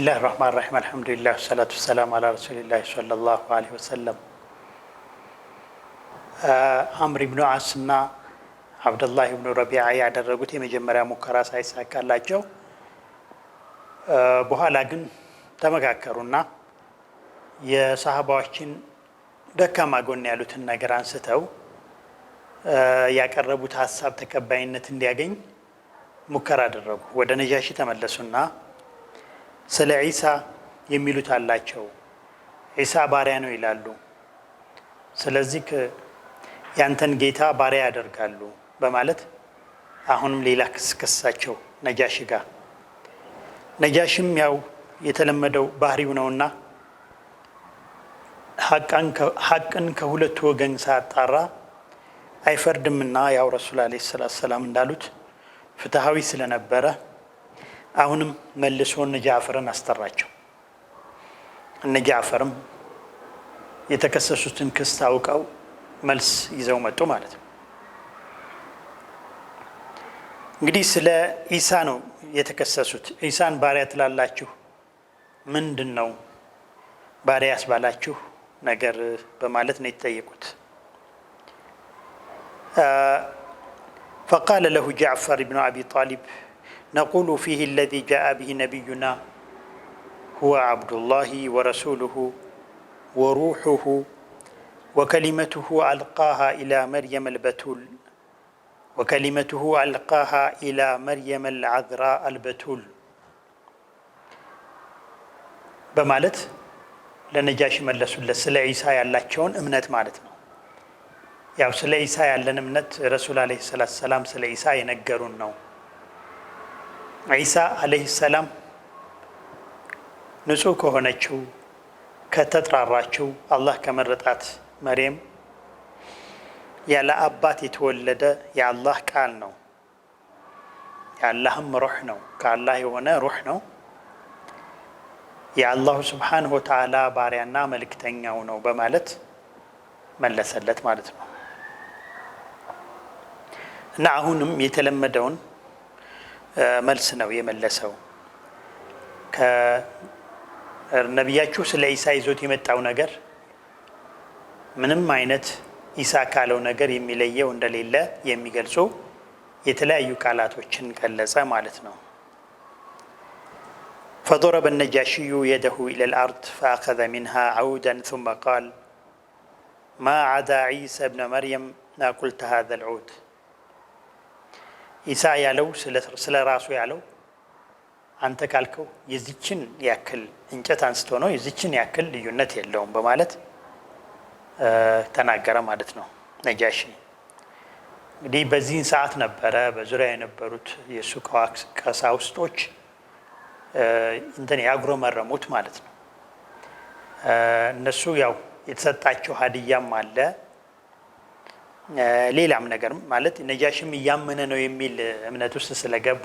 ብስሚላህ ራህማን ራሂም አልሐምዱሊላህ ሰላቱ ሰላም አላ ረሱሊላህ ሰለላሁ ዐለይሂ ወሰለም። አምር ብኑ ዓስ እና አብደላህ ብኑ ረቢዓ ያደረጉት የመጀመሪያ ሙከራ ሳይሳካላቸው በኋላ ግን ተመካከሩና የሰሃባዎችን ደካማ ጎን ያሉትን ነገር አንስተው ያቀረቡት ሀሳብ ተቀባይነት እንዲያገኝ ሙከራ አደረጉ። ወደ ነጃሺ ተመለሱና ስለ ዒሳ የሚሉት አላቸው። ዒሳ ባሪያ ነው ይላሉ። ስለዚህ ያንተን ጌታ ባሪያ ያደርጋሉ በማለት አሁንም ሌላ ክስ ከሳቸው ነጃሺ ጋር። ነጃሽም ያው የተለመደው ባህሪው ነውና ሐቅን ከሁለቱ ወገን ሳያጣራ አይፈርድምና ያው ረሱል ዓለይሂ ሰላቱ ወሰላም እንዳሉት ፍትሃዊ ስለነበረ አሁንም መልሶ እነ ጃዕፈርን አስጠራቸው። እነ ጃዕፈርም የተከሰሱትን ክስ ታውቀው መልስ ይዘው መጡ ማለት ነው። እንግዲህ ስለ ዒሳ ነው የተከሰሱት። ዒሳን ባሪያ ትላላችሁ፣ ምንድን ነው ባሪያ ያስባላችሁ ነገር በማለት ነው የተጠየቁት። ፈቃለ ለሁ ጃዕፈር ብኑ አቢ ጣሊብ ነቁሉ ፊህ አለዚ ጃአ ቢሂ ነቢዩና ሁወ ዓብዱላሂ ወረሱሉሁ ወሩሑሁ ወከሊመቱሁ አልቃሃ ኢላ መርየም አልበቱል ወከሊመቱሁ አልቃሃ ኢላ መርየም አልዓዝራ አልበቱል በማለት ለነጃሺ መለሱለት። ስለ ዒሳ ያላቸውን እምነት ማለት ነው። ያው ስለ ዒሳ ያለን እምነት ረሱል ዓለይሂ ሰላቱ ወሰላም ስለ ዒሳ የነገሩን ነው። ዒሳ ዓለይሂ ሰላም ንጹሕ ከሆነችው ከተጥራራችው አላህ ከመረጣት መርየም ያለ አባት የተወለደ የአላህ ቃል ነው። የአላህም ሩህ ነው። ከአላህ የሆነ ሩህ ነው። የአላሁ ስብሓንሁ ወተዓላ ባሪያና መልእክተኛው ነው በማለት መለሰለት ማለት ነው። እና አሁንም የተለመደውን መልስ ነው የመለሰው። ከነቢያችሁ ስለ ዒሳ ይዞት የመጣው ነገር ምንም አይነት ዒሳ ካለው ነገር የሚለየው እንደሌለ የሚገልጹ የተለያዩ ቃላቶችን ገለጸ ማለት ነው። فضرب النجاشي يده إلى الأرض فأخذ منها عودا ثم قال ما عدا عيسى ابن مريم ما قلت هذا العود ዒሳ ያለው ስለ ራሱ ያለው አንተ ካልከው የዚችን ያክል እንጨት አንስቶ ነው የዚችን ያክል ልዩነት የለውም በማለት ተናገረ ማለት ነው ነጃሺ። እንግዲህ በዚህን ሰዓት ነበረ በዙሪያ የነበሩት የሱ ቀሳውስቶች እንትን ያጉረመረሙት ማለት ነው። እነሱ ያው የተሰጣቸው ሀዲያም አለ ሌላም ነገር ማለት ነጃሽም እያመነ ነው የሚል እምነት ውስጥ ስለገቡ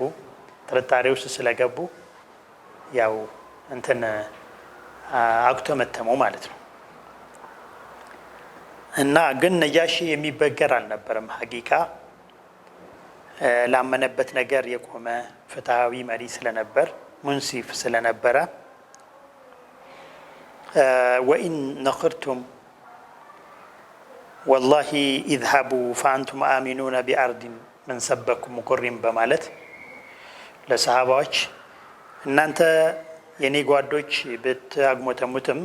ጥርጣሬ ውስጥ ስለገቡ ያው እንትን አኩተመተሙ ማለት ነው። እና ግን ነጃሺ የሚበገር አልነበረም። ሀቂቃ ላመነበት ነገር የቆመ ፍትሃዊ መሪ ስለነበር ሙንሲፍ ስለነበረ ወኢን ነኽርቱም ወላሂ ኢዝሃቡ ፈአንቱም አሚኑነ ቢአርድን መን ሰበኩም ሙቁሪም በማለት ለሰሃባዎች እናንተ የኔ ጓዶች ብታግሞተሙትም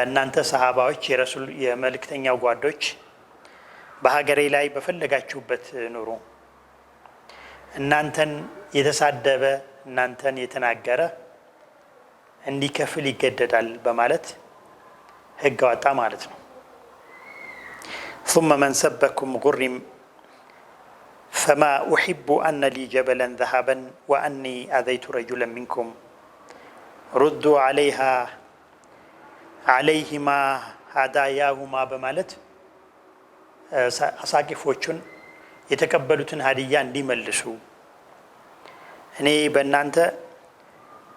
እናንተ ሰሃባዎች የረሱል የመልእክተኛው ጓዶች በሀገሬ ላይ በፈለጋችሁበት ኑሩ፣ እናንተን የተሳደበ እናንተን የተናገረ እንዲከፍል ይገደዳል በማለት ህግ አወጣ ማለት ነው። ثم من سبكم غرم فما أحب أن لي جبلا ذهبا وأني أذيت رجلا منكم ردوا عليهما هداياهما በማለት አሳቂፎቹን የተቀበሉትን ሀዲያ እንዲመልሱ እኔ በእናንተ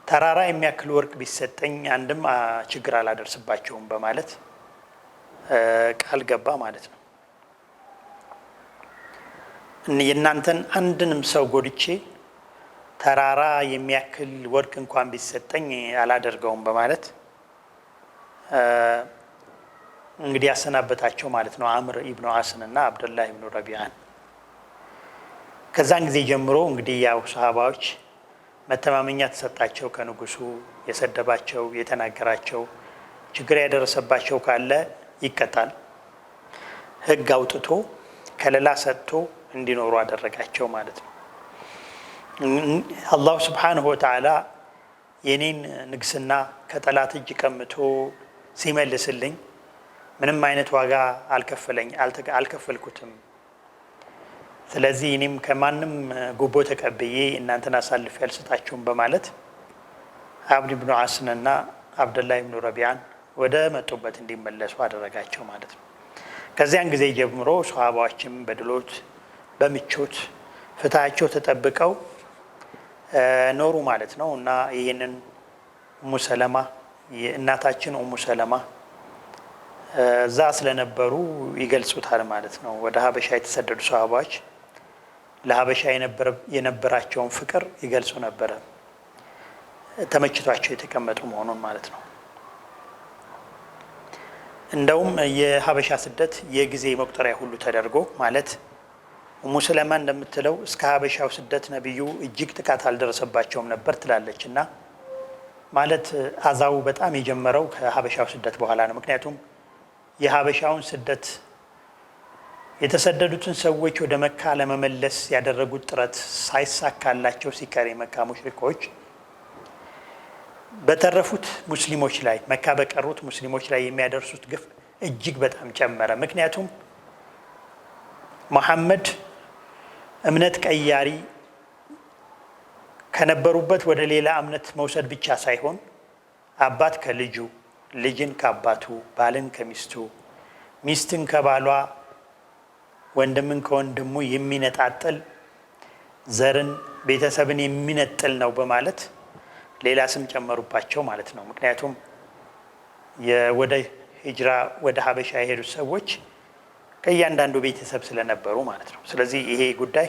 ተራራ የሚያክል ወርቅ ቢሰጠኝ አንድም ችግር አላደርስባቸውም በማለት ቃል ገባ ማለት ነው። የእናንተን አንድንም ሰው ጎድቼ ተራራ የሚያክል ወርቅ እንኳን ቢሰጠኝ አላደርገውም በማለት እንግዲህ ያሰናበታቸው ማለት ነው አምር ኢብኑ አስን እና አብደላህ ኢብኑ ረቢዓን። ከዛን ጊዜ ጀምሮ እንግዲህ ያው ሰሃባዎች መተማመኛ ተሰጣቸው። ከንጉሱ የሰደባቸው የተናገራቸው ችግር ያደረሰባቸው ካለ ይቀጣል። ህግ አውጥቶ ከለላ ሰጥቶ እንዲኖሩ አደረጋቸው ማለት ነው። አላሁ ስብሓንሁ ወተዓላ የኔን ንግስና ከጠላት እጅ ቀምቶ ሲመልስልኝ ምንም አይነት ዋጋ አልከፈልኩትም። ስለዚህ እኔም ከማንም ጉቦ ተቀብዬ እናንተን አሳልፌ አልሰጣችሁም በማለት አብድ ኢብኑ አስንና አብደላህ ኢብኑ ረቢዓን ወደ መጡበት እንዲመለሱ አደረጋቸው ማለት ነው። ከዚያን ጊዜ ጀምሮ ሷሃባዎችም በድሎት በምቾት ፍትሃቸው ተጠብቀው ኖሩ ማለት ነው። እና ይህንን ኡሙ ሰለማ እናታችን ኡሙ ሰለማ እዛ ስለነበሩ ይገልጹታል ማለት ነው። ወደ ሀበሻ የተሰደዱ ሷሃባዎች ለሀበሻ የነበራቸውን ፍቅር ይገልጹ ነበረ፣ ተመችቷቸው የተቀመጡ መሆኑን ማለት ነው። እንደውም የሀበሻ ስደት የጊዜ መቁጠሪያ ሁሉ ተደርጎ ማለት ኡሙ ሰለማ እንደምትለው እስከ ሀበሻው ስደት ነብዩ እጅግ ጥቃት አልደረሰባቸውም ነበር ትላለች። እና ማለት አዛው በጣም የጀመረው ከሀበሻው ስደት በኋላ ነው። ምክንያቱም የሀበሻውን ስደት የተሰደዱትን ሰዎች ወደ መካ ለመመለስ ያደረጉት ጥረት ሳይሳካላቸው ሲቀር የመካ ሙሽሪኮች በተረፉት ሙስሊሞች ላይ መካ በቀሩት ሙስሊሞች ላይ የሚያደርሱት ግፍ እጅግ በጣም ጨመረ። ምክንያቱም መሐመድ እምነት ቀያሪ ከነበሩበት ወደ ሌላ እምነት መውሰድ ብቻ ሳይሆን አባት ከልጁ፣ ልጅን ከአባቱ፣ ባልን ከሚስቱ፣ ሚስትን ከባሏ፣ ወንድምን ከወንድሙ የሚነጣጥል ዘርን፣ ቤተሰብን የሚነጥል ነው በማለት ሌላ ስም ጨመሩባቸው ማለት ነው። ምክንያቱም ወደ ሂጅራ ወደ ሀበሻ የሄዱት ሰዎች ከእያንዳንዱ ቤተሰብ ስለነበሩ ማለት ነው። ስለዚህ ይሄ ጉዳይ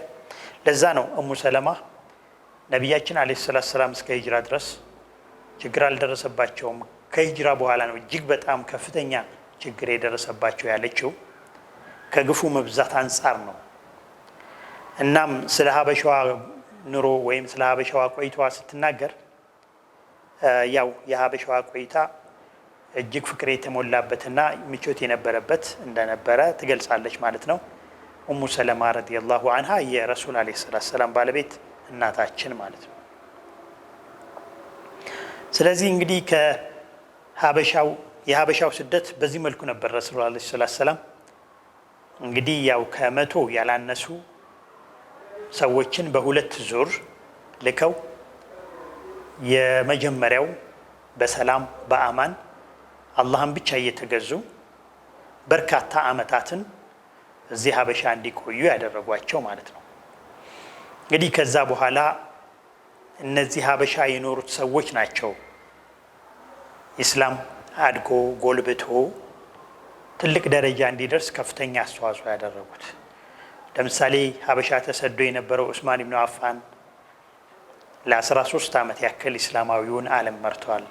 ለዛ ነው ኡሙ ሰለማ ነቢያችን አለይሂ ሰላቱ ሰላም እስከ ሂጅራ ድረስ ችግር አልደረሰባቸውም፣ ከሂጅራ በኋላ ነው እጅግ በጣም ከፍተኛ ችግር የደረሰባቸው ያለችው ከግፉ መብዛት አንጻር ነው። እናም ስለ ሀበሻዋ ኑሮ ወይም ስለ ሀበሻዋ ቆይታዋ ስትናገር ያው የሀበሻዋ ቆይታ እጅግ ፍቅር የተሞላበትና ምቾት የነበረበት እንደነበረ ትገልጻለች ማለት ነው። ኡሙ ሰለማ ረዲየላሁ አንሃ የረሱል አለይሂ ሰላቱ ሰላም ባለቤት እናታችን ማለት ነው። ስለዚህ እንግዲህ የሀበሻው ስደት በዚህ መልኩ ነበር። ረሱል አለይሂ ሰላቱ ሰላም እንግዲህ ያው ከመቶ ያላነሱ ሰዎችን በሁለት ዙር ልከው የመጀመሪያው በሰላም በአማን አላህን ብቻ እየተገዙ በርካታ ዓመታትን እዚህ ሀበሻ እንዲቆዩ ያደረጓቸው ማለት ነው። እንግዲህ ከዛ በኋላ እነዚህ ሀበሻ የኖሩት ሰዎች ናቸው ኢስላም አድጎ ጎልብቶ ትልቅ ደረጃ እንዲደርስ ከፍተኛ አስተዋጽኦ ያደረጉት። ለምሳሌ ሀበሻ ተሰዶ የነበረው ዑስማን ኢብኑ አፋን ለ13 ዓመት ያክል እስላማዊውን ዓለም መርቷል።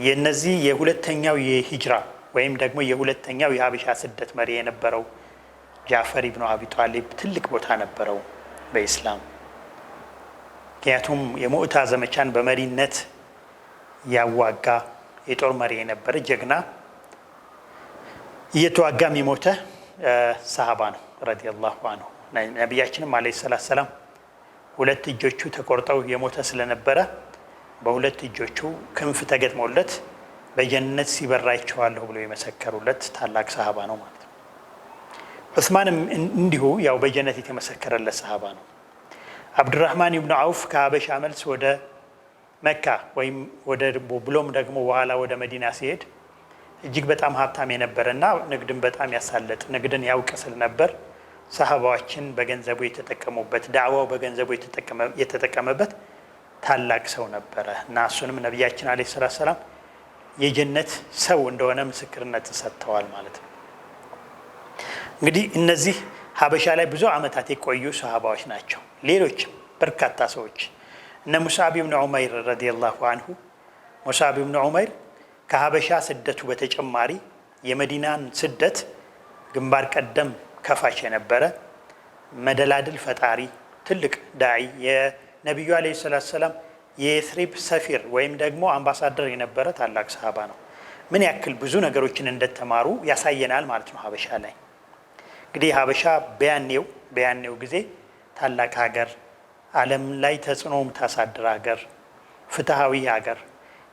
የነዚህ የሁለተኛው የሂጅራ ወይም ደግሞ የሁለተኛው የሀበሻ ስደት መሪ የነበረው ጃዕፈር ኢብኑ አቢ ጣሊብ ትልቅ ቦታ ነበረው በኢስላም። ምክንያቱም የሙዕታ ዘመቻን በመሪነት ያዋጋ የጦር መሪ የነበረ ጀግና እየተዋጋም የሞተ ሰሃባ ነው ረዲየላሁ ዐንሁ። ነቢያችንም አለይሂ ሰላቱ ሰላም ሁለት እጆቹ ተቆርጠው የሞተ ስለነበረ በሁለት እጆቹ ክንፍ ተገጥሞለት በጀነት ሲበራ አይቼዋለሁ ብሎ የመሰከሩለት ታላቅ ሰሃባ ነው ማለት ነው። ዑስማንም እንዲሁ ያው በጀነት የተመሰከረለት ሰሃባ ነው። አብዱራህማን ኢብኑ አውፍ ከሀበሻ መልስ ወደ መካ ወይም ወደ ብሎም ደግሞ በኋላ ወደ መዲና ሲሄድ እጅግ በጣም ሀብታም የነበረና ንግድን በጣም ያሳለጥ ንግድን ያውቅ ስለነበር ሰሃባዎችን በገንዘቡ የተጠቀሙበት ዳዕዋው በገንዘቡ የተጠቀመበት ታላቅ ሰው ነበረ እና እሱንም ነቢያችን አለይሂ ሰላቱ ሰላም የጀነት ሰው እንደሆነ ምስክርነት ሰጥተዋል ማለት ነው። እንግዲህ እነዚህ ሀበሻ ላይ ብዙ ዓመታት የቆዩ ሰሃባዎች ናቸው። ሌሎችም በርካታ ሰዎች እነ ሙስዓብ ብን ዑመይር ረዲየላሁ አንሁ ሙስዓብ ብን ዑመይር ከሀበሻ ስደቱ በተጨማሪ የመዲናን ስደት ግንባር ቀደም ከፋች የነበረ መደላድል ፈጣሪ ትልቅ ዳዒ የነቢዩ ዓለይሂ ሰላቱ ወሰላም የየስሪብ ሰፊር ወይም ደግሞ አምባሳደር የነበረ ታላቅ ሰሃባ ነው። ምን ያክል ብዙ ነገሮችን እንደተማሩ ያሳየናል ማለት ነው። ሀበሻ ላይ እንግዲህ ሀበሻ በያኔው ጊዜ ታላቅ ሀገር፣ ዓለም ላይ ተጽዕኖ የምታሳድር ሀገር፣ ፍትሃዊ ሀገር፣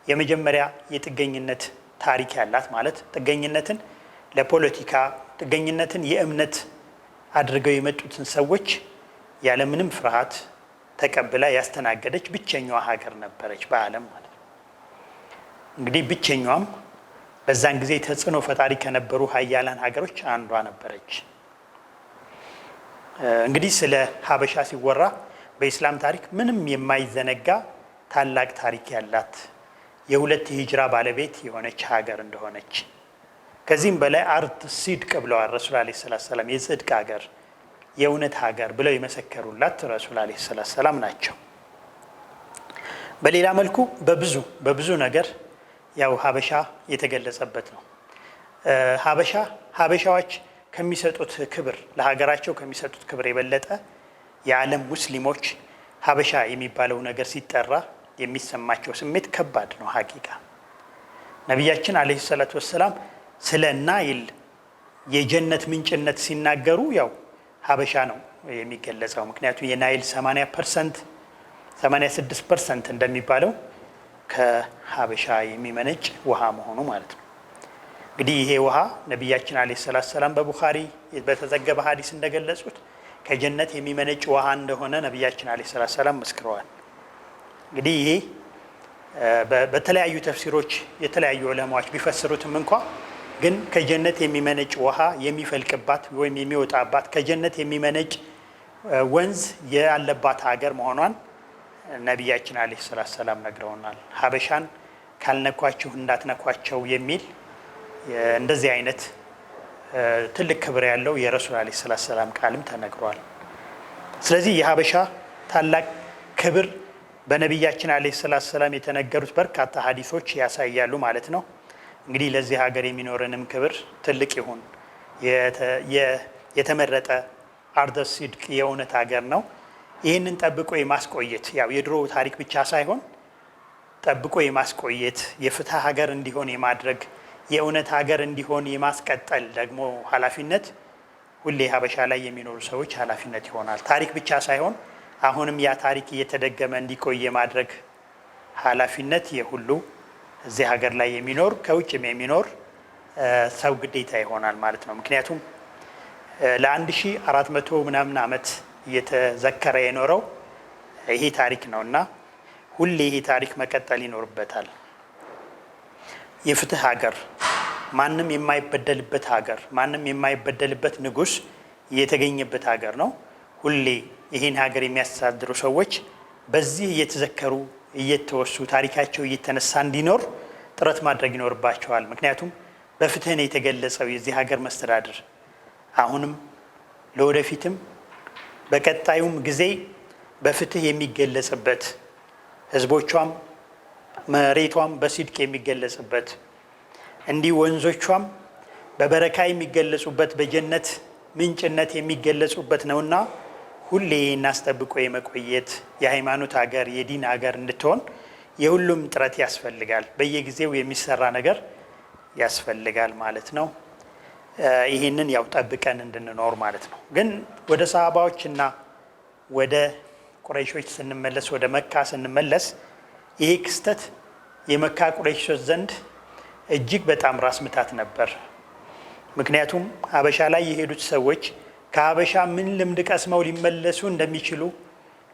የመጀመሪያ የጥገኝነት ታሪክ ያላት ማለት ጥገኝነትን ለፖለቲካ ጥገኝነትን የእምነት አድርገው የመጡትን ሰዎች ያለምንም ፍርሃት ተቀብላ ያስተናገደች ብቸኛዋ ሀገር ነበረች በዓለም ማለት ነው። እንግዲህ ብቸኛዋም በዛን ጊዜ ተጽዕኖ ፈጣሪ ከነበሩ ሀያላን ሀገሮች አንዷ ነበረች። እንግዲህ ስለ ሀበሻ ሲወራ በኢስላም ታሪክ ምንም የማይዘነጋ ታላቅ ታሪክ ያላት የሁለት ሂጅራ ባለቤት የሆነች ሀገር እንደሆነች ከዚህም በላይ አርድ ሲድቅ ብለዋል ረሱል ዓለይሂ ሰላቱ ወሰላም። የጽድቅ ሀገር፣ የእውነት ሀገር ብለው የመሰከሩላት ረሱል ዓለይሂ ሰላቱ ወሰላም ናቸው። በሌላ መልኩ በብዙ ነገር ያው ሀበሻ የተገለጸበት ነው። ሀበሻዎች ከሚሰጡት ክብር ለሀገራቸው ከሚሰጡት ክብር የበለጠ የዓለም ሙስሊሞች ሀበሻ የሚባለው ነገር ሲጠራ የሚሰማቸው ስሜት ከባድ ነው። ሀቂቃ ነቢያችን ዓለይሂ ሰላቱ ወሰላም ስለ ናይል የጀነት ምንጭነት ሲናገሩ ያው ሀበሻ ነው የሚገለጸው። ምክንያቱም የናይል 86% እንደሚባለው ከሀበሻ የሚመነጭ ውሃ መሆኑ ማለት ነው። እንግዲህ ይሄ ውሃ ነቢያችን ዓለይሂ ሰላቱ ወሰላም በቡኻሪ በተዘገበ ሀዲስ እንደገለጹት ከጀነት የሚመነጭ ውሃ እንደሆነ ነቢያችን ዓለይሂ ሰላቱ ወሰላም መስክረዋል። እንግዲህ ይሄ በተለያዩ ተፍሲሮች የተለያዩ ዑለማዎች ቢፈስሩትም እንኳ ግን ከጀነት የሚመነጭ ውሃ የሚፈልቅባት ወይም የሚወጣባት ከጀነት የሚመነጭ ወንዝ ያለባት ሀገር መሆኗን ነቢያችን ዓለይሂ ሰላቱ ወሰላም ነግረውናል። ሀበሻን ካልነኳችሁ እንዳትነኳቸው የሚል እንደዚህ አይነት ትልቅ ክብር ያለው የረሱል ዓለይሂ ሰላቱ ወሰላም ቃልም ተነግሯል። ስለዚህ የሀበሻ ታላቅ ክብር በነቢያችን ዓለይሂ ሰላቱ ወሰላም የተነገሩት በርካታ ሀዲሶች ያሳያሉ ማለት ነው። እንግዲህ ለዚህ ሀገር የሚኖረንም ክብር ትልቅ ይሁን። የተመረጠ አርደ ሲድቅ የእውነት ሀገር ነው። ይህንን ጠብቆ የማስቆየት ያው የድሮ ታሪክ ብቻ ሳይሆን ጠብቆ የማስቆየት የፍትህ ሀገር እንዲሆን የማድረግ የእውነት ሀገር እንዲሆን የማስቀጠል ደግሞ ኃላፊነት ሁሌ ሀበሻ ላይ የሚኖሩ ሰዎች ኃላፊነት ይሆናል። ታሪክ ብቻ ሳይሆን አሁንም ያ ታሪክ እየተደገመ እንዲቆይ የማድረግ ኃላፊነት የሁሉ እዚህ ሀገር ላይ የሚኖር ከውጭም የሚኖር ሰው ግዴታ ይሆናል ማለት ነው። ምክንያቱም ለ1400 ምናምን ዓመት እየተዘከረ የኖረው ይሄ ታሪክ ነው እና ሁሌ ይሄ ታሪክ መቀጠል ይኖርበታል። የፍትህ ሀገር፣ ማንም የማይበደልበት ሀገር፣ ማንም የማይበደልበት ንጉስ የተገኘበት ሀገር ነው። ሁሌ ይህን ሀገር የሚያስተዳድሩ ሰዎች በዚህ እየተዘከሩ እየተወሱ ታሪካቸው እየተነሳ እንዲኖር ጥረት ማድረግ ይኖርባቸዋል። ምክንያቱም በፍትህ ነው የተገለጸው የዚህ ሀገር መስተዳድር። አሁንም ለወደፊትም በቀጣዩም ጊዜ በፍትህ የሚገለጽበት ህዝቦቿም መሬቷም በሲድቅ የሚገለጽበት እንዲህ ወንዞቿም በበረካ የሚገለጹበት በጀነት ምንጭነት የሚገለጹበት ነውና ሁሌ እናስጠብቆ የመቆየት የሃይማኖት ሀገር የዲን ሀገር እንድትሆን የሁሉም ጥረት ያስፈልጋል። በየጊዜው የሚሰራ ነገር ያስፈልጋል ማለት ነው። ይህንን ያው ጠብቀን እንድንኖር ማለት ነው። ግን ወደ ሰሃባዎችና ወደ ቁረይሾች ስንመለስ ወደ መካ ስንመለስ ይሄ ክስተት የመካ ቁረይሾች ዘንድ እጅግ በጣም ራስ ምታት ነበር። ምክንያቱም ሀበሻ ላይ የሄዱት ሰዎች ከሀበሻ ምን ልምድ ቀስመው ሊመለሱ እንደሚችሉ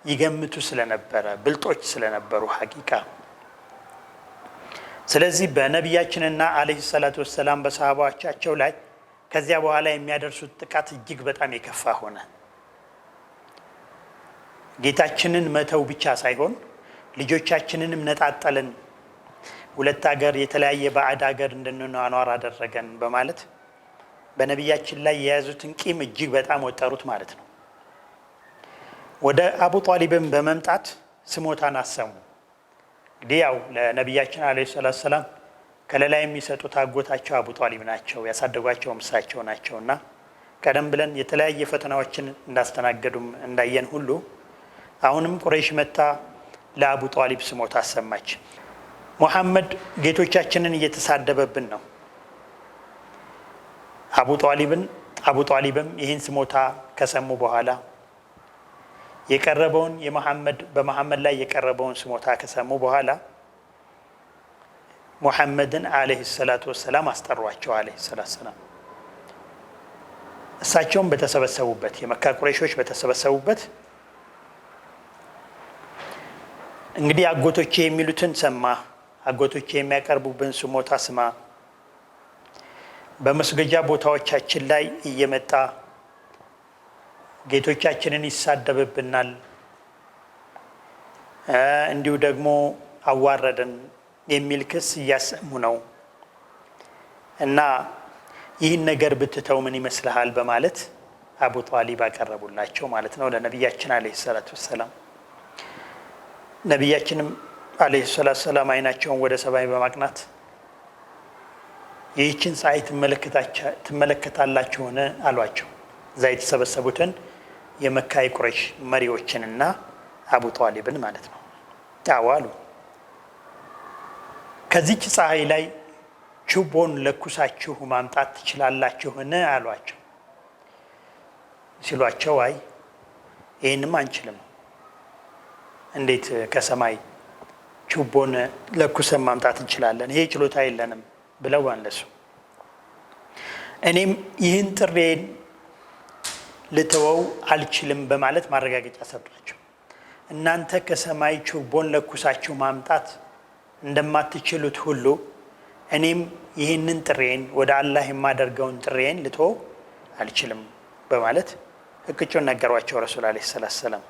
ይገምቱ ስለነበረ ብልጦች ስለነበሩ ሀቂቃ። ስለዚህ በነቢያችንና ዓለይሂ ሰላቱ ወሰላም በሰሃባዎቻቸው ላይ ከዚያ በኋላ የሚያደርሱት ጥቃት እጅግ በጣም የከፋ ሆነ። ጌታችንን መተው ብቻ ሳይሆን ልጆቻችንንም ነጣጠልን፣ ሁለት ሀገር የተለያየ ባዕድ ሀገር እንድንኗኗር አደረገን በማለት በነቢያችን ላይ የያዙትን ቂም እጅግ በጣም ወጠሩት ማለት ነው። ወደ አቡ ጣሊብን በመምጣት ስሞታን አሰሙ። እንግዲህ ያው ለነቢያችን አለይሂ ሰላቱ ሰላም ከለላ የሚሰጡት አጎታቸው አቡ ጣሊብ ናቸው፣ ያሳደጓቸውም እሳቸው ናቸውና ቀደም ብለን የተለያየ ፈተናዎችን እንዳስተናገዱም እንዳየን ሁሉ አሁንም ቁረይሽ መታ ለአቡ ጣሊብ ስሞታ አሰማች። ሙሐመድ ጌቶቻችንን እየተሳደበብን ነው። አቡ ጣሊብም ይህን ስሞታ ከሰሙ በኋላ የቀረበውን በመሐመድ ላይ የቀረበውን ስሞታ ከሰሙ በኋላ ሙሐመድን አለይሂ ሰላቱ ወሰላም አስጠሯቸው። አለይሂ ሰላቱ ወሰላም እሳቸውም በተሰበሰቡበት የመካ ቁረይሾች በተሰበሰቡበት እንግዲህ አጎቶቼ የሚሉትን ሰማ፣ አጎቶቼ የሚያቀርቡብን ስሞታ ስማ፣ በመስገጃ ቦታዎቻችን ላይ እየመጣ ጌቶቻችንን ይሳደብብናል፣ እንዲሁ ደግሞ አዋረደን የሚል ክስ እያሰሙ ነው እና ይህን ነገር ብትተው ምን ይመስልሃል በማለት አቡ ጣሊብ አቀረቡላቸው ማለት ነው ለነቢያችን አለይሂ ሰላቱ ወሰላም። ነቢያችንም አለይሂ ሰላቱ ወሰላም አይናቸውን ወደ ሰማይ በማቅናት ይህችን ፀሐይ ትመለከታላችሁን አሏቸው። እዛ የተሰበሰቡትን የመካ ቁረይሽ መሪዎችንና አቡ ጣሊብን ማለት ነው። አዋሉ ከዚች ፀሐይ ላይ ችቦን ለኩሳችሁ ማምጣት ትችላላችሁን አሏቸው። ሲሏቸው አይ ይህንም አንችልም፣ እንዴት ከሰማይ ችቦን ለኩሰን ማምጣት እንችላለን? ይሄ ችሎታ የለንም ብለው መለሱ። እኔም ይህን ጥሬን ልተወው አልችልም በማለት ማረጋገጫ ሰጧቸው። እናንተ ከሰማይ ችቦን ለኩሳችሁ ማምጣት እንደማትችሉት ሁሉ እኔም ይህንን ጥሬን ወደ አላህ የማደርገውን ጥሬን ልተወው አልችልም በማለት እቅጩን ነገሯቸው ረሱል አለይሂ ሰላቱ ሰላም።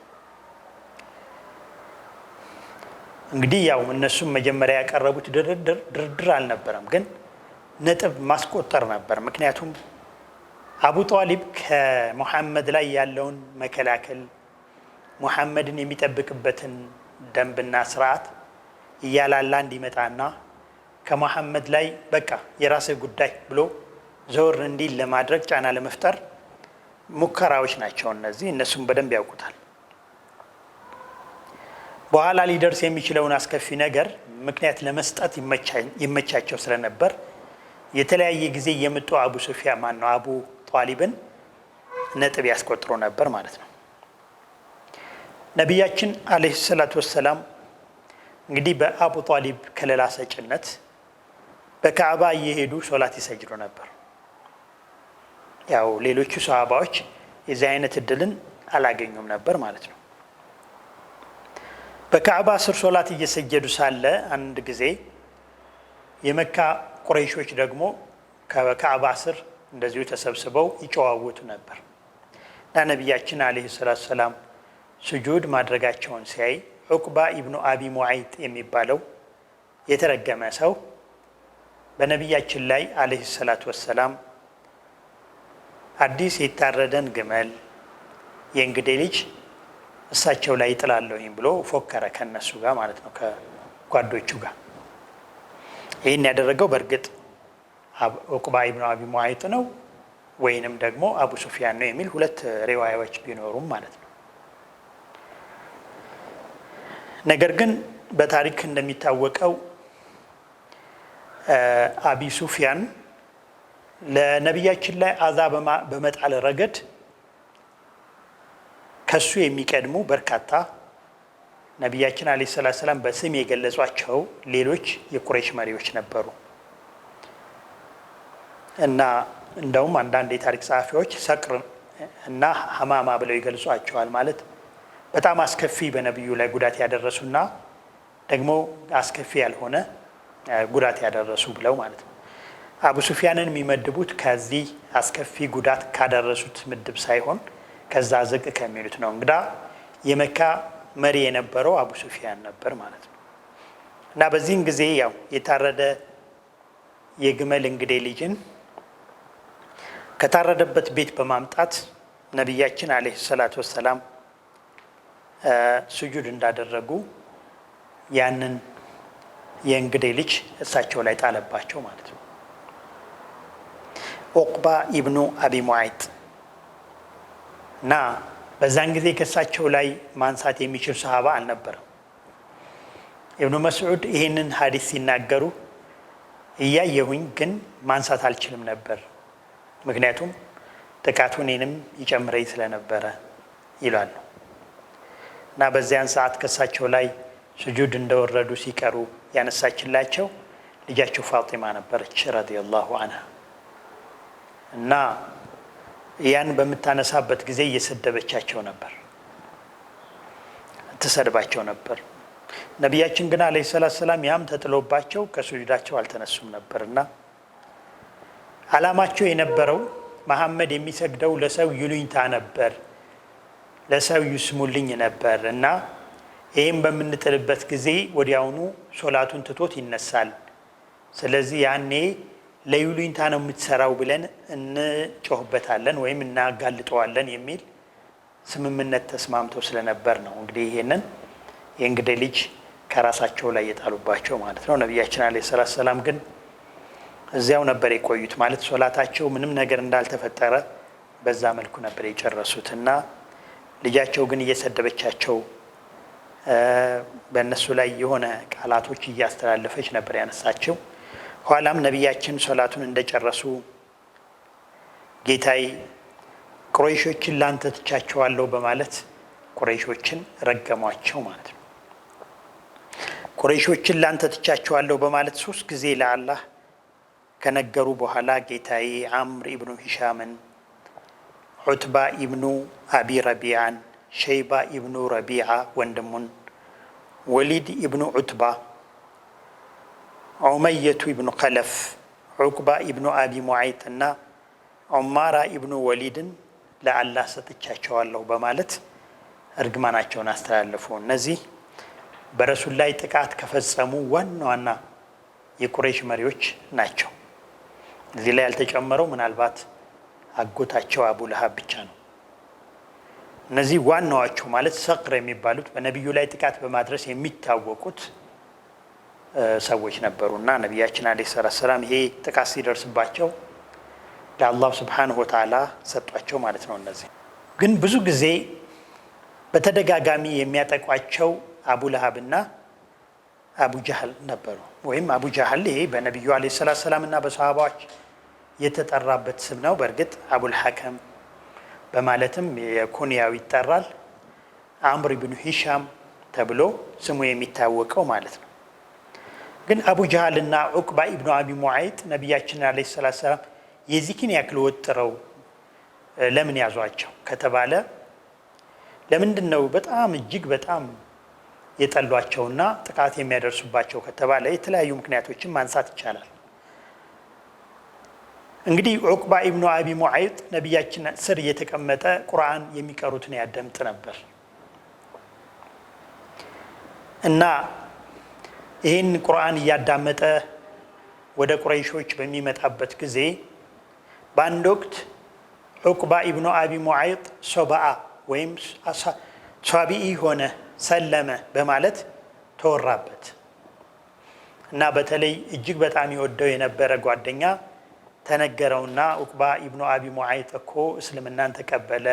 እንግዲህ ያው እነሱም መጀመሪያ ያቀረቡት ድርድር አልነበረም፣ ግን ነጥብ ማስቆጠር ነበር። ምክንያቱም አቡ ጣሊብ ከሙሐመድ ላይ ያለውን መከላከል ሙሐመድን የሚጠብቅበትን ደንብና ስርዓት እያላላ እንዲመጣና ከሙሐመድ ላይ በቃ የራስህ ጉዳይ ብሎ ዘወር እንዲል ለማድረግ ጫና ለመፍጠር ሙከራዎች ናቸው እነዚህ። እነሱም በደንብ ያውቁታል። በኋላ ሊደርስ የሚችለውን አስከፊ ነገር ምክንያት ለመስጠት ይመቻቸው ስለነበር የተለያየ ጊዜ የመጡ አቡ ጣሊብን ነጥብ ያስቆጥሩ ነበር ማለት ነው። ነቢያችን አለይሂ ሰላቱ ወሰላም እንግዲህ በአቡ ጣሊብ ከለላ ሰጭነት በካዕባ እየሄዱ ሶላት ይሰግዱ ነበር። ያው ሌሎቹ ሰሃባዎች የዚህ አይነት እድልን አላገኙም ነበር ማለት ነው። በካዕባ ስር ሶላት እየሰገዱ ሳለ አንድ ጊዜ የመካ ቁረይሾች ደግሞ ከካዕባ ስር እንደዚሁ ተሰብስበው ይጨዋወቱ ነበር እና ነቢያችን አለይሂ ሰላቱ ሰላም ስጁድ ማድረጋቸውን ሲያይ ዑቅባ ኢብኑ አቢ ሙዓይጥ የሚባለው የተረገመ ሰው በነቢያችን ላይ አለይሂ ሰላቱ ወሰላም አዲስ የታረደን ግመል የእንግዴ ልጅ እሳቸው ላይ ይጥላለሁኝ ብሎ ፎከረ ከነሱ ጋር ማለት ነው፣ ከጓዶቹ ጋር። ይህን ያደረገው በእርግጥ ዑቅባ ኢብኑ አቢ ሙዓይጥ ነው ወይንም ደግሞ አቡ ሱፊያን ነው የሚል ሁለት ሪዋያዎች ቢኖሩም ማለት ነው። ነገር ግን በታሪክ እንደሚታወቀው አቢ ሱፊያን ለነቢያችን ላይ አዛ በመጣል ረገድ ከሱ የሚቀድሙ በርካታ ነቢያችን አለይሂ ሰላቱ ሰላም በስም የገለጿቸው ሌሎች የቁረይሽ መሪዎች ነበሩ እና እንደውም አንዳንድ የታሪክ ጸሐፊዎች ሰቅር እና ሐማማ ብለው ይገልጿቸዋል። ማለት በጣም አስከፊ በነቢዩ ላይ ጉዳት ያደረሱና ደግሞ አስከፊ ያልሆነ ጉዳት ያደረሱ ብለው ማለት ነው። አቡ ሱፊያንን የሚመድቡት ከዚህ አስከፊ ጉዳት ካደረሱት ምድብ ሳይሆን ከዛ ዝቅ ከሚሉት ነው። እንግዳ የመካ መሪ የነበረው አቡ ሱፊያን ነበር ማለት ነው እና በዚህን ጊዜ ያው የታረደ የግመል እንግዴ ልጅን ከታረደበት ቤት በማምጣት ነቢያችን አለይሂ ሰላቱ ወሰላም ስጁድ እንዳደረጉ ያንን የእንግዴ ልጅ እሳቸው ላይ ጣለባቸው ማለት ነው። ዑቅባ ኢብኑ አቢ ሙዓይጥ እና በዛን ጊዜ ከእሳቸው ላይ ማንሳት የሚችል ሰሃባ አልነበረም። ኢብኑ መስዑድ ይህንን ሀዲስ ሲናገሩ እያየሁኝ ግን ማንሳት አልችልም ነበር፣ ምክንያቱም ጥቃቱ እኔንም ይጨምረኝ ስለነበረ ይላሉ። እና በዚያን ሰዓት ከእሳቸው ላይ ስጁድ እንደወረዱ ሲቀሩ ያነሳችላቸው ልጃቸው ፋጢማ ነበረች ረዲየላሁ ዐንሃ። እና ያን በምታነሳበት ጊዜ እየሰደበቻቸው ነበር፣ ትሰድባቸው ነበር። ነቢያችን ግን አለይሂ ሰላቱ ሰላም ያም ተጥሎባቸው ከስጁዳቸው አልተነሱም ነበርና ዓላማቸው የነበረው መሐመድ የሚሰግደው ለሰው ይሉኝታ ነበር፣ ለሰው ይስሙልኝ ነበር እና ይህም በምንጥልበት ጊዜ ወዲያውኑ ሶላቱን ትቶት ይነሳል። ስለዚህ ያኔ ለይሉኝታ ነው የምትሰራው ብለን እንጮህበታለን ወይም እናጋልጠዋለን የሚል ስምምነት ተስማምተው ስለነበር ነው እንግዲህ ይሄንን የእንግዲህ ልጅ ከራሳቸው ላይ የጣሉባቸው ማለት ነው። ነቢያችን አለይሂ ሰላቱ ሰላም ግን እዚያው ነበር የቆዩት ማለት ሶላታቸው ምንም ነገር እንዳልተፈጠረ በዛ መልኩ ነበር የጨረሱት። እና ልጃቸው ግን እየሰደበቻቸው በእነሱ ላይ የሆነ ቃላቶች እያስተላለፈች ነበር ያነሳቸው። ኋላም ነቢያችን ሶላቱን እንደጨረሱ ጌታዬ ቁረይሾችን ላንተ ትቻቸዋለሁ በማለት ቁረይሾችን ረገሟቸው ማለት ነው። ቁረይሾችን ላንተ ትቻቸዋለሁ በማለት 3 ጊዜ ለአላህ ከነገሩ በኋላ ጌታዬ አምር ኢብኑ ሂሻምን፣ ዑትባ ኢብኑ አቢ ረቢዓን፣ ሸይባ ኢብኑ ረቢዓ ወንድሙን፣ ወሊድ ኢብኑ ዑትባ፣ ዑመየቱ ኢብኑ ኸለፍ፣ ዑቅባ ኢብኑ አቢ ሙዓይጥ እና ዑማራ ኢብኑ ወሊድን ለአላህ ሰጥቻቸዋለሁ በማለት እርግማናቸውን አስተላለፉ። እነዚህ በረሱል ላይ ጥቃት ከፈጸሙ ዋና ዋና የቁረይሽ መሪዎች ናቸው። እዚህ ላይ ያልተጨመረው ምናልባት አጎታቸው አቡ ለሃብ ብቻ ነው። እነዚህ ዋናዎቹ ማለት ሰቅር የሚባሉት በነቢዩ ላይ ጥቃት በማድረስ የሚታወቁት ሰዎች ነበሩና ነቢያችን አለይሂ ሰላቱ ሰላም ይሄ ጥቃት ሲደርስባቸው ለአላህ ሱብሓነሁ ወተዓላ ሰጧቸው ማለት ነው። እነዚህ ግን ብዙ ጊዜ በተደጋጋሚ የሚያጠቋቸው አቡ ለሃብና አቡ ጀህል ነበሩ። ወይም አቡ ጀህል ይሄ በነቢዩ አለይሂ ሰላቱ ሰላም እና በሰሃባዎች የተጠራበት ስም ነው። በእርግጥ አቡል ሐከም በማለትም የኩንያው ይጠራል። አምር ኢብኑ ሂሻም ተብሎ ስሙ የሚታወቀው ማለት ነው። ግን አቡ ጀህል እና ዑቅባ ኢብኑ አቢ ሙዓይጥ ነቢያችን አለይሂ ሰላቱ ሰላም የዚህን ያክል ወጥረው ለምን ያዟቸው ከተባለ ለምንድን ነው በጣም እጅግ በጣም የጠሏቸውና ጥቃት የሚያደርሱባቸው ከተባለ የተለያዩ ምክንያቶችን ማንሳት ይቻላል። እንግዲህ ዑቅባ ኢብኑ አቢ ሙዓይጥ ነቢያችን ስር እየተቀመጠ ቁርአን የሚቀሩትን ያደምጥ ነበር እና ይህን ቁርአን እያዳመጠ ወደ ቁረይሾች በሚመጣበት ጊዜ በአንድ ወቅት ዑቅባ ኢብኑ አቢ ሙዓይጥ ሶባአ ወይም ሷቢኢ ሆነ ሰለመ በማለት ተወራበት እና በተለይ እጅግ በጣም ይወደው የነበረ ጓደኛ ተነገረውና ዑቅባ ኢብኑ አቢ ሙዓይጥ እኮ እስልምናን ተቀበለ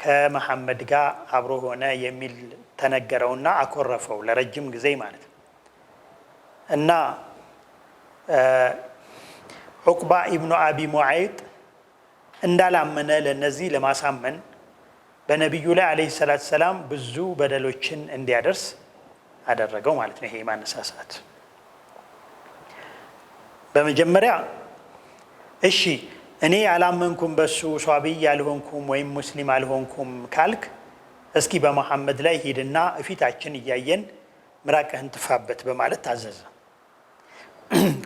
ከመሐመድ ጋር አብሮ ሆነ የሚል ተነገረውና አኮረፈው ለረጅም ጊዜ ማለት ነው። እና ዑቅባ ኢብኑ አቢ ሙዓይጥ እንዳላመነ ለነዚህ ለማሳመን በነቢዩ ላይ አለይሂ ሰላቱ ሰላም ብዙ በደሎችን እንዲያደርስ አደረገው ማለት ነው። ይሄ ማነሳሳት በመጀመሪያ እሺ እኔ አላመንኩም በሱ ሷቢይ ያልሆንኩም ወይም ሙስሊም አልሆንኩም ካልክ እስኪ በመሐመድ ላይ ሂድና እፊታችን እያየን ምራቅህን ትፋበት በማለት ታዘዘ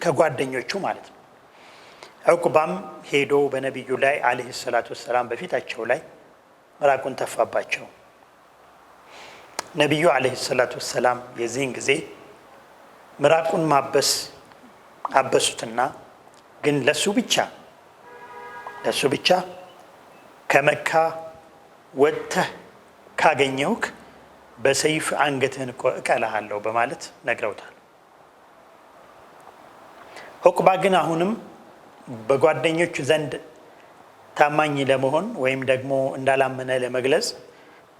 ከጓደኞቹ ማለት ነው። ዑቅባም ሄዶ በነቢዩ ላይ አለይሂ ሰላቱ ሰላም በፊታቸው ላይ ምራቁን ተፋባቸው። ነቢዩ አለይሂ ሰላቱ ሰላም የዚህን ጊዜ ምራቁን ማበስ አበሱትና ግን ለሱ ብቻ ከመካ ወጥተህ ካገኘሁክ በሰይፍ አንገትህን እቀላሃለሁ በማለት ነግረውታል። ዑቅባ ግን አሁንም በጓደኞቹ ዘንድ ታማኝ ለመሆን ወይም ደግሞ እንዳላመነ ለመግለጽ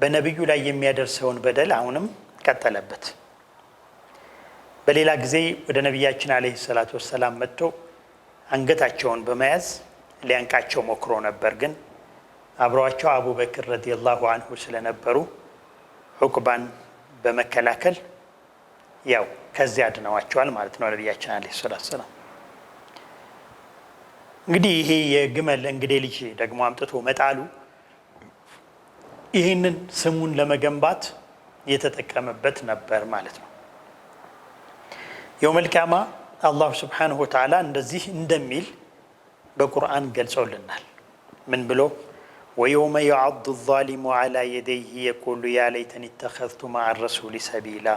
በነቢዩ ላይ የሚያደርሰውን በደል አሁንም ቀጠለበት። በሌላ ጊዜ ወደ ነቢያችን አለይሂ ሰላቱ ወሰላም መጥቶ አንገታቸውን በመያዝ ሊያንቃቸው ሞክሮ ነበር። ግን አብረዋቸው አቡበክር ረዲየላሁ አንሁ ስለነበሩ ዑቅባን በመከላከል ያው ከዚያ አድነዋቸዋል ማለት ነው ነቢያችን አለይሂ ሰላቱ ወሰላም። እንግዲህ ይሄ የግመል እንግዴ ልጅ ደግሞ አምጥቶ መጣሉ ይህንን ስሙን ለመገንባት የተጠቀመበት ነበር ማለት ነው። የውመል ቂያማ አላሁ ስብሓነሁ ወተዓላ እንደዚህ እንደሚል በቁርአን ገልጾልናል። ምን ብሎ ወየውመ የዐዱ ዛሊሙ ዐላ የደይህ የቁሉ ያ ለይተኒ ተኸዝቱ መዐ ረሱሊ ሰቢላ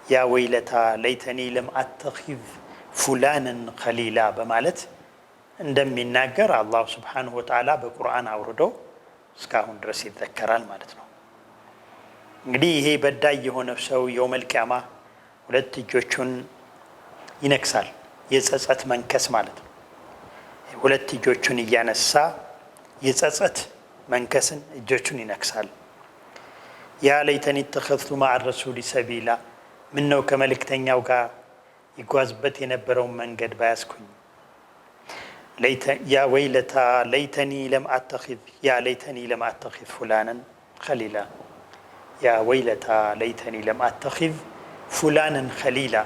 ያ ወይለታ ለይተኒ ለም አተኺዝ ፉላንን ኸሊላ በማለት እንደሚናገር አላሁ ስብሓነሁ ወተዓላ በቁርአን አውርዶ እስካሁን ድረስ ይዘከራል ማለት ነው። እንግዲህ ይሄ በዳይ የሆነ ሰው የውመል ቂያማ ሁለት እጆቹን ይነክሳል። የጸጸት መንከስ ማለት ነው። ሁለት እጆቹን እያነሳ የጸጸት መንከስን እጆቹን ይነክሳል። ያ ለይተኒ ተኸዝቱ መዐ ረሱሊ ሰቢላ ምን ነው ከመልእክተኛው ጋር ይጓዝበት የነበረውን መንገድ ባያስኩኝ። ያ ወይለታ ለይተኒ ለም አተኺዝ ፉላንን ኸሊላ ያ ወይለታ ለይተኒ ለም አተኺዝ ፉላንን ኸሊላ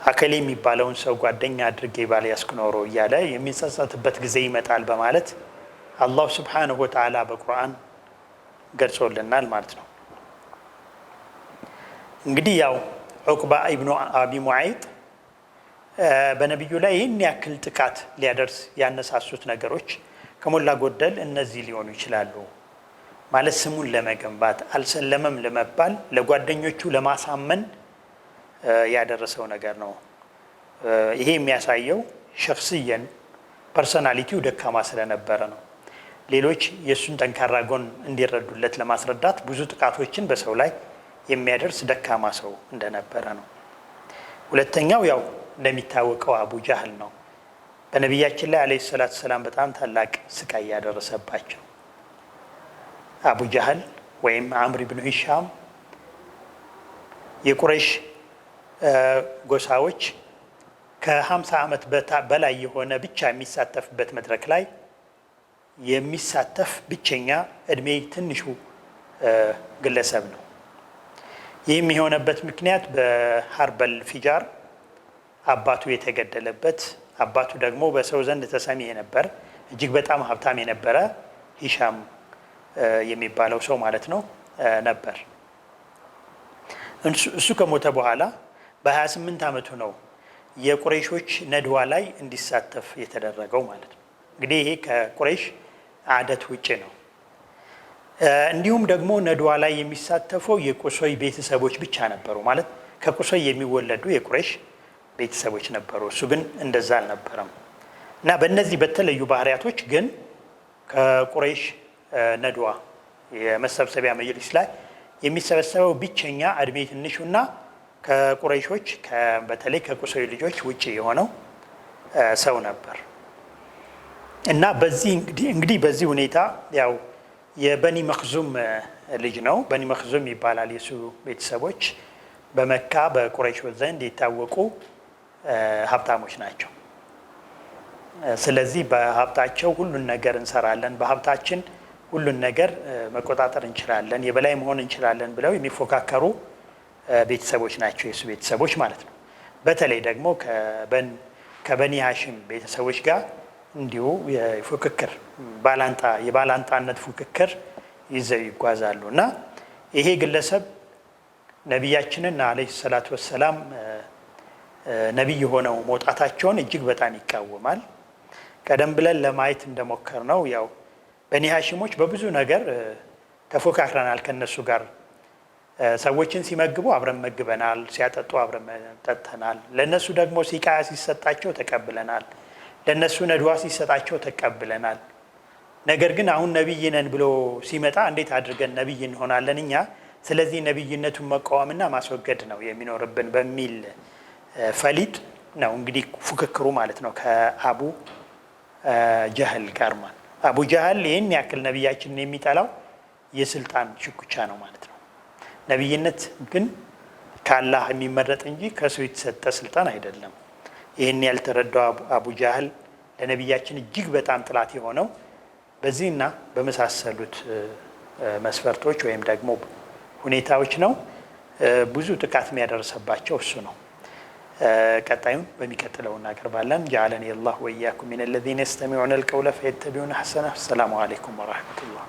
አከሌ የሚባለውን ሰው ጓደኛ አድርጌ ባልያዝኩ ኖሮ እያለ የሚጸጸትበት ጊዜ ይመጣል በማለት አላሁ ስብሓነሁ ወተዓላ በቁርአን ገልጾልናል ማለት ነው። እንግዲህ ያው ዑቅባ ኢብኑ አቢ ሙዓይጥ በነቢዩ ላይ ይህን ያክል ጥቃት ሊያደርስ ያነሳሱት ነገሮች ከሞላ ጎደል እነዚህ ሊሆኑ ይችላሉ ማለት ስሙን ለመገንባት አልሰለመም ለመባል ለጓደኞቹ ለማሳመን ያደረሰው ነገር ነው። ይሄ የሚያሳየው ሸክስየን ፐርሶናሊቲው ደካማ ስለነበረ ነው። ሌሎች የእሱን ጠንካራ ጎን እንዲረዱለት ለማስረዳት ብዙ ጥቃቶችን በሰው ላይ የሚያደርስ ደካማ ሰው እንደነበረ ነው። ሁለተኛው ያው እንደሚታወቀው አቡ ጃህል ነው። በነቢያችን ላይ አለይሂ ሰላቱ ሰላም በጣም ታላቅ ስቃይ ያደረሰባቸው አቡ ጃህል ወይም አምር ብኑ ሂሻም የቁረይሽ ጎሳዎች ከ50 ዓመት በላይ የሆነ ብቻ የሚሳተፍበት መድረክ ላይ የሚሳተፍ ብቸኛ እድሜ ትንሹ ግለሰብ ነው። ይህም የሆነበት ምክንያት በሐርበል ፊጃር አባቱ የተገደለበት፣ አባቱ ደግሞ በሰው ዘንድ ተሰሚ የነበር እጅግ በጣም ሀብታም የነበረ ሂሻም የሚባለው ሰው ማለት ነው ነበር። እሱ ከሞተ በኋላ በ28 ዓመቱ ነው የቁረይሾች ነድዋ ላይ እንዲሳተፍ የተደረገው ማለት ነው። እንግዲህ ይሄ ከቁረይሽ አደት ውጭ ነው። እንዲሁም ደግሞ ነድዋ ላይ የሚሳተፈው የቁሶይ ቤተሰቦች ብቻ ነበሩ ማለት ከቁሶይ የሚወለዱ የቁረይሽ ቤተሰቦች ነበሩ። እሱ ግን እንደዛ አልነበረም እና በእነዚህ በተለዩ ባህሪያቶች ግን ከቁረይሽ ነድዋ የመሰብሰቢያ መጅሊስ ላይ የሚሰበሰበው ብቸኛ እድሜ ትንሹና ከቁረይሾች በተለይ ከቁሶይ ልጆች ውጭ የሆነው ሰው ነበር እና በዚህ እንግዲህ በዚህ ሁኔታ ያው የበኒ መክዙም ልጅ ነው። በኒ መክዙም ይባላል የሱ ቤተሰቦች በመካ በቁረይሾች ዘንድ የታወቁ ሀብታሞች ናቸው። ስለዚህ በሀብታቸው ሁሉን ነገር እንሰራለን፣ በሀብታችን ሁሉን ነገር መቆጣጠር እንችላለን፣ የበላይ መሆን እንችላለን ብለው የሚፎካከሩ ቤተሰቦች ናቸው የሱ ቤተሰቦች ማለት ነው። በተለይ ደግሞ ከበኒ ሃሽም ቤተሰቦች ጋር እንዲሁ የፉክክር የባላንጣነት ፉክክር ይዘው ይጓዛሉ እና ይሄ ግለሰብ ነቢያችንን አለይሂ ሰላቱ ወሰላም ነቢይ ሆነው መውጣታቸውን እጅግ በጣም ይቃወማል። ቀደም ብለን ለማየት እንደሞከር ነው ያው በኒ ሃሽሞች በብዙ ነገር ተፎካክረናል ከነሱ ጋር። ሰዎችን ሲመግቡ አብረን መግበናል፣ ሲያጠጡ አብረን ጠጥተናል። ለነሱ ደግሞ ሲቃያ ሲሰጣቸው ተቀብለናል፣ ለነሱ ነድዋ ሲሰጣቸው ተቀብለናል። ነገር ግን አሁን ነብይ ነን ብሎ ሲመጣ እንዴት አድርገን ነብይ እንሆናለን እኛ? ስለዚህ ነብይነቱን መቃወምና ማስወገድ ነው የሚኖርብን በሚል ፈሊጥ ነው እንግዲህ ፉክክሩ ማለት ነው ከአቡ ጀህል ጋር ማለት። አቡ ጀህል ይህን ያክል ነብያችንን የሚጠላው የስልጣን ሽኩቻ ነው ማለት ነው። ነብይነት ግን ከአላህ የሚመረጥ እንጂ ከሱ የተሰጠ ስልጣን አይደለም። ይህን ያልተረዳው አቡ ጀህል ለነብያችን እጅግ በጣም ጥላት የሆነው በዚህና በመሳሰሉት መስፈርቶች ወይም ደግሞ ሁኔታዎች ነው። ብዙ ጥቃት የሚያደርሰባቸው እሱ ነው። ቀጣዩን በሚቀጥለው እናቀርባለን። ጀዐለኒ አላህ ወኢያኩም ሚነ ለዚነ የስተሚዑነ አልቀውለ ፈየተቢዑነ አሕሰነሁ። ሰላሙ አለይኩም ወረሕመቱላህ።